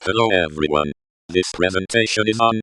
Hello everyone. This presentation is on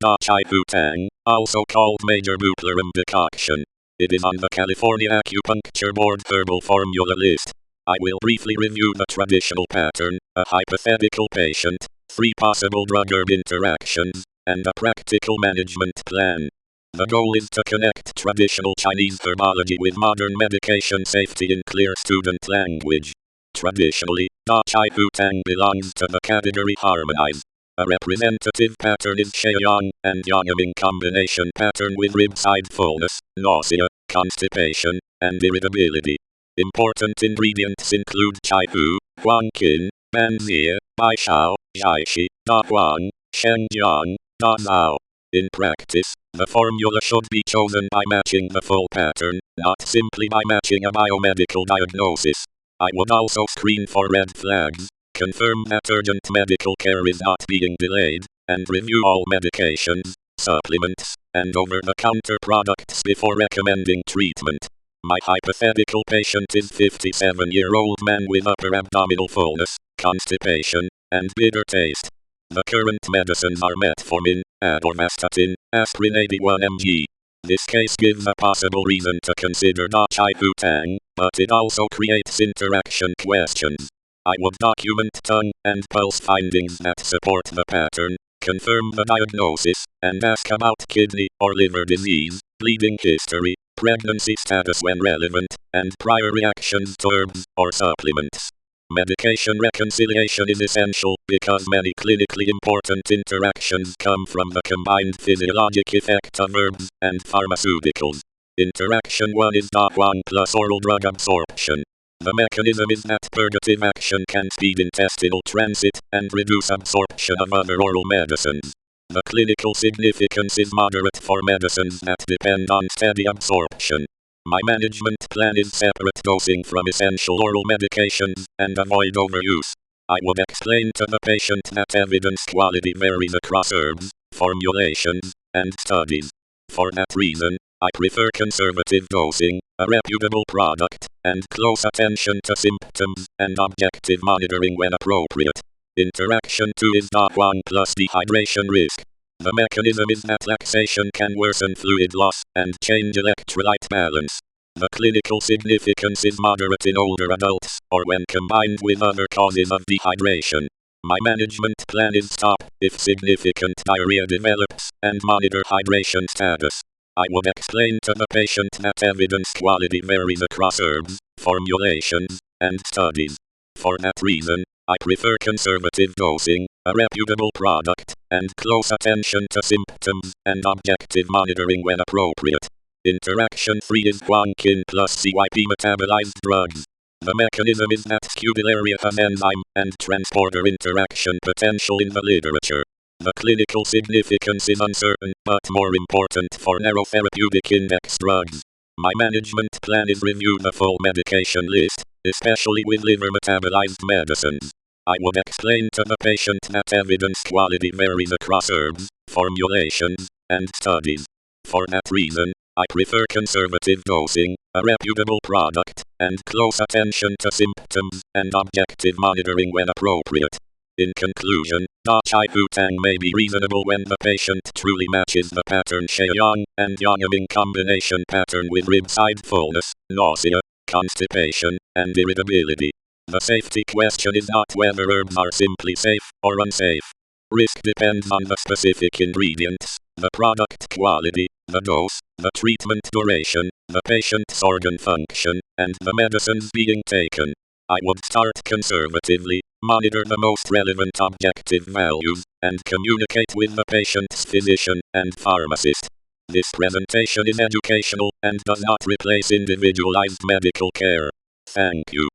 Tang, also called Major Butyrum decoction. It is on the California Acupuncture Board herbal formula list. I will briefly review the traditional pattern, a hypothetical patient, 3 possible drug-herb interactions, and a practical management plan. The goal is to connect traditional Chinese herbology with modern medication safety in clear student language. Traditionally, Tang belongs to the category harmonize. A representative pattern is Sheiyang and Yangming combination pattern with rib-side fullness, nausea, constipation, and irritability. Important ingredients include Chaihu, Huangqin, Banzia, Baishao, Jiaxi, Da Huang, Shengjiang, Da Zhao. In practice, the formula should be chosen by matching the full pattern, not simply by matching a biomedical diagnosis. I would also screen for red flags, confirm that urgent medical care is not being delayed, and review all medications, supplements, and over-the-counter products before recommending treatment. My hypothetical patient is 57-year-old man with upper abdominal fullness, constipation, and bitter taste. The current medicines are metformin, atorvastatin, aspirin 81 mg. This case gives a possible reason to consider Tang, but it also creates interaction questions. I would document tongue and pulse findings that support the pattern, confirm the diagnosis, and ask about kidney or liver disease, bleeding history, pregnancy status when relevant, and prior reactions to herbs or supplements. Medication reconciliation is essential because many clinically important interactions come from the combined physiologic effect of herbs and pharmaceuticals. Interaction 1 is Huang plus oral drug absorption. The mechanism is that purgative action can speed intestinal transit and reduce absorption of other oral medicines. The clinical significance is moderate for medicines that depend on steady absorption. My management plan is separate dosing from essential oral medications and avoid overuse. I would explain to the patient that evidence quality varies across herbs, formulations, and studies. For that reason, I prefer conservative dosing, a reputable product, and close attention to symptoms and objective monitoring when appropriate. Interaction 2 is Huang plus dehydration risk. The mechanism is that laxation can worsen fluid loss and change electrolyte balance. The clinical significance is moderate in older adults or when combined with other causes of dehydration. My management plan is stop if significant diarrhea develops and monitor hydration status. I would explain to the patient that evidence quality varies across herbs, formulations, and studies. For that reason, I prefer conservative dosing, a reputable product, and close attention to symptoms and objective monitoring when appropriate. Interaction 3 is Huangqin plus CYP metabolized drugs. The mechanism is that Scutellaria has enzyme and transporter interaction potential in the literature. The clinical significance is uncertain, but more important for narrow therapeutic index drugs. My management plan is review the full medication list, especially with liver metabolized medicines. I would explain to the patient that evidence quality varies across herbs, formulations, and studies. For that reason, I prefer conservative dosing, a reputable product, and close attention to symptoms and objective monitoring when appropriate. In conclusion, Tang may be reasonable when the patient truly matches the pattern Sheiyang and Yangming combination pattern with rib-side fullness, nausea, constipation, and irritability. The safety question is not whether herbs are simply safe or unsafe. Risk depends on the specific ingredients, the product quality, the dose, the treatment duration, the patient's organ function, and the medicines being taken. I would start conservatively, monitor the most relevant objective values, and communicate with the patient's physician and pharmacist. This presentation is educational and does not replace individualized medical care. Thank you.